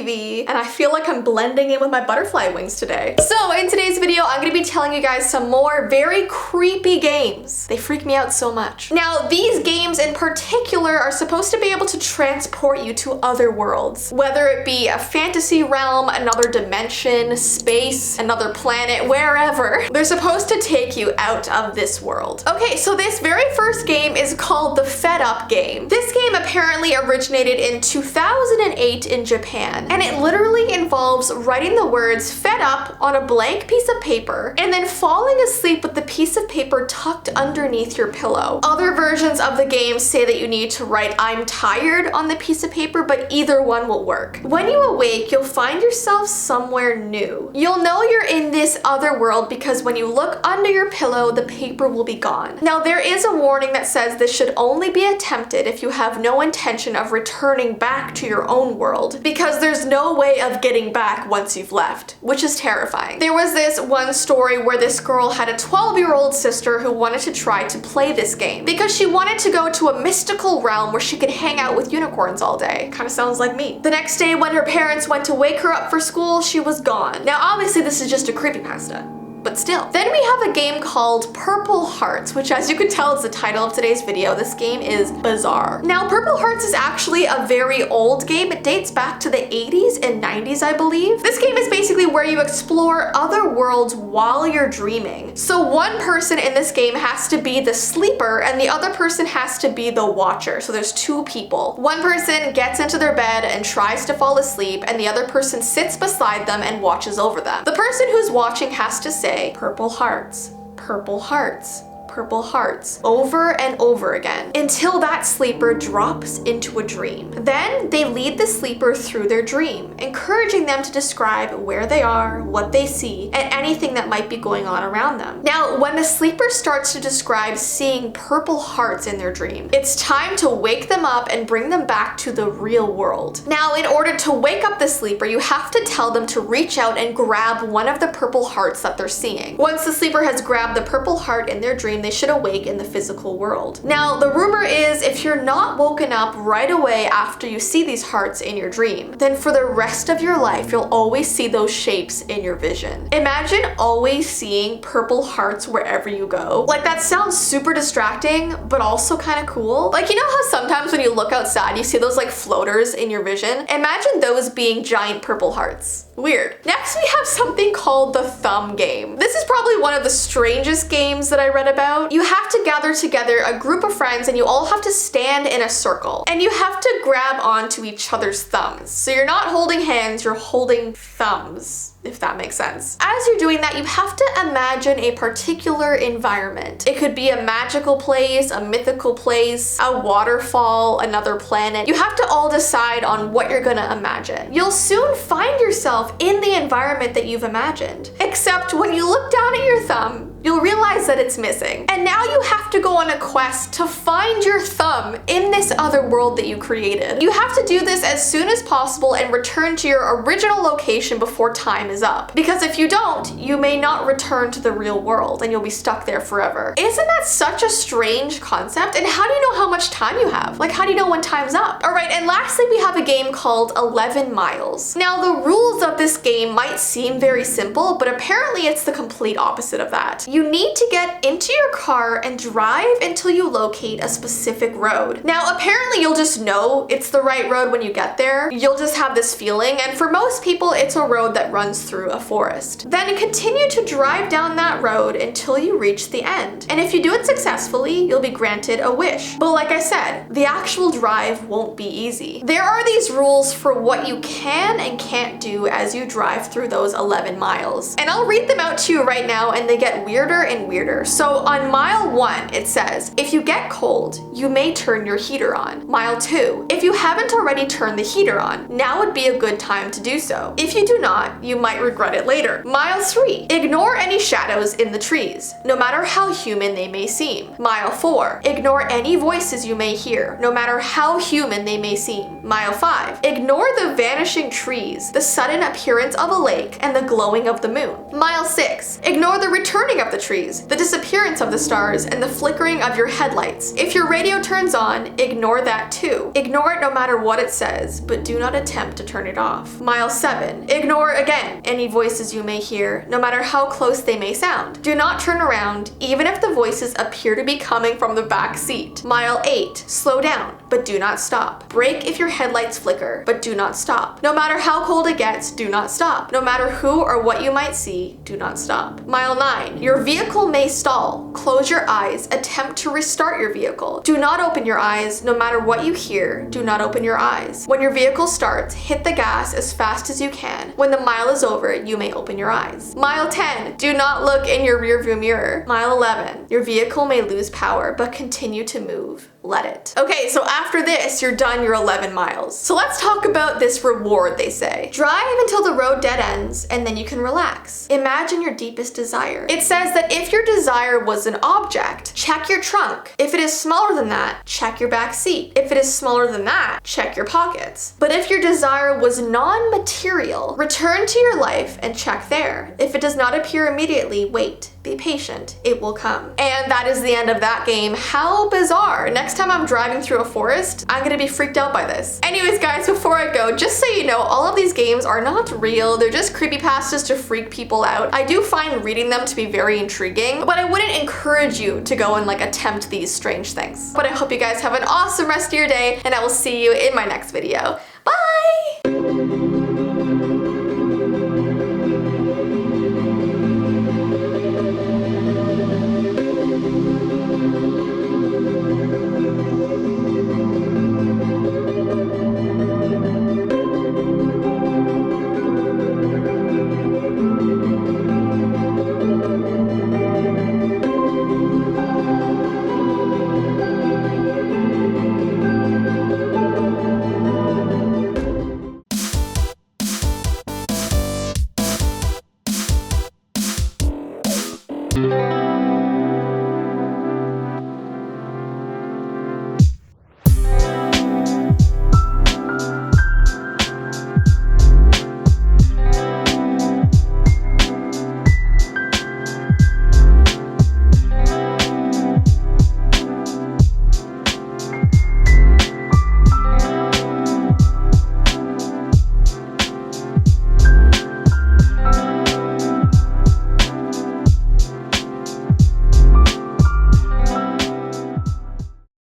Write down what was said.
Jessii Vee, and I feel like I'm blending in with my butterfly wings today. So in today's video, I'm gonna be telling you guys some more very creepy games. They freak me out so much. Now, these games in particular are supposed to be able to transport you to other worlds, whether it be a fantasy realm, another dimension, space, another planet, wherever. They're supposed to take you out of this world. Okay, so this very first game is called the Fed Up game. This game apparently originated in 2008 in Japan, and it literally involves writing the words "fed up" on a blank piece of paper and then falling asleep with the piece of paper tucked underneath your pillow. Other versions of the game say that you need to write "I'm tired" on the piece of paper, but either one will work. When you awake, you'll find yourself somewhere new. You'll know you're in this other world because when you look under your pillow, the paper will be gone. Now, there is a warning that says this should only be attempted if you have no intention of returning back to your own world, because there's no way of getting back once you've left, which is terrifying. There was this one story where this girl had a 12-year-old sister who wanted to try to play this game because she wanted to go to a mystical realm where she could hang out with unicorns all day. Kind of sounds like me. The next day when her parents went to wake her up for school, she was gone. Now obviously this is just a creepypasta, but still. Then we have a game called Purple Hearts, which, as you can tell, is the title of today's video. This game is bizarre. Now, Purple Hearts is actually a very old game. It dates back to the 80s and 90s, I believe. This game is basically where you explore other worlds while you're dreaming. So one person in this game has to be the sleeper and the other person has to be the watcher. So there's two people. One person gets into their bed and tries to fall asleep, and the other person sits beside them and watches over them. The person who's watching has to say, "Purple hearts, purple hearts, purple hearts," over and over again until that sleeper drops into a dream. Then they lead the sleeper through their dream, encouraging them to describe where they are, what they see, and anything that might be going on around them. Now, when the sleeper starts to describe seeing purple hearts in their dream, it's time to wake them up and bring them back to the real world. Now, in order to wake up the sleeper, you have to tell them to reach out and grab one of the purple hearts that they're seeing. Once the sleeper has grabbed the purple heart in their dream, they should awake in the physical world. Now, the rumor is if you're not woken up right away after you see these hearts in your dream, then for the rest of your life, you'll always see those shapes in your vision. Imagine always seeing purple hearts wherever you go. Like, that sounds super distracting, but also kind of cool. Like, you know how sometimes when you look outside, you see those like floaters in your vision? Imagine those being giant purple hearts. Weird. Next, we have something called the thumb game. This is probably one of the strangest games that I read about. You have to gather together a group of friends and you all have to stand in a circle. And you have to grab onto each other's thumbs. So you're not holding hands, you're holding thumbs, if that makes sense. As you're doing that, you have to imagine a particular environment. It could be a magical place, a mythical place, a waterfall, another planet. You have to all decide on what you're gonna imagine. You'll soon find yourself in the environment that you've imagined. Except when you look down at your thumb, you'll realize that it's missing. And now you have to go on a quest to find your thumb in this other world that you created. You have to do this as soon as possible and return to your original location before time is up. Because if you don't, you may not return to the real world and you'll be stuck there forever. Isn't that such a strange concept? And how do you know how much time you have? Like, how do you know when time's up? All right, and lastly, we have a game called 11 Miles. Now, the rules of this game might seem very simple, but apparently it's the complete opposite of that. You need to get into your car and drive until you locate a specific road. Now, apparently you'll just know it's the right road when you get there. You'll just have this feeling, and for most people, it's a road that runs through a forest. Then continue to drive down that road until you reach the end. And if you do it successfully, you'll be granted a wish. But like I said, the actual drive won't be easy. There are these rules for what you can and can't do as you drive through those 11 miles. And I'll read them out to you right now, and they get weirder and weirder. So on mile 1, it says, if you get cold, you may turn your heater on. Mile 2, if you haven't already turned the heater on, now would be a good time to do so. If you do not, you might regret it later. Mile 3, ignore any shadows in the trees, no matter how human they may seem. Mile 4, ignore any voices you may hear, no matter how human they may seem. Mile 5, ignore the vanishing trees, the sudden appearance of a lake, and the glowing of the moon. Mile 6, ignore the returning appearance the trees, the disappearance of the stars, and the flickering of your headlights. If your radio turns on, ignore that too. Ignore it no matter what it says, but do not attempt to turn it off. Mile 7. Ignore again any voices you may hear, no matter how close they may sound. Do not turn around, even if the voices appear to be coming from the back seat. Mile 8. Slow down, but do not stop. Brake if your headlights flicker, but do not stop. No matter how cold it gets, do not stop. No matter who or what you might see, do not stop. Mile 9. Your vehicle may stall. Close your eyes. Attempt to restart your vehicle. Do not open your eyes. No matter what you hear, do not open your eyes. When your vehicle starts, hit the gas as fast as you can. When the mile is over, you may open your eyes. Mile 10. Do not look in your rearview mirror. Mile 11. Your vehicle may lose power, but continue to move. Let it. Okay, so after this, you're done your 11 miles. So let's talk about this reward, they say. Drive until the road dead ends, and then you can relax. Imagine your deepest desire. It says that if your desire was an object, check your trunk. If it is smaller than that, check your back seat. If it is smaller than that, check your pockets. But if your desire was non-material, return to your life and check there. If it does not appear immediately, wait. Be patient, it will come. And that is the end of that game. How bizarre. Next time I'm driving through a forest, I'm gonna be freaked out by this. Anyways, guys, before I go, just so you know, all of these games are not real. They're just creepypastas to freak people out. I do find reading them to be very intriguing, but I wouldn't encourage you to go and attempt these strange things. But I hope you guys have an awesome rest of your day, and I will see you in my next video. Bye!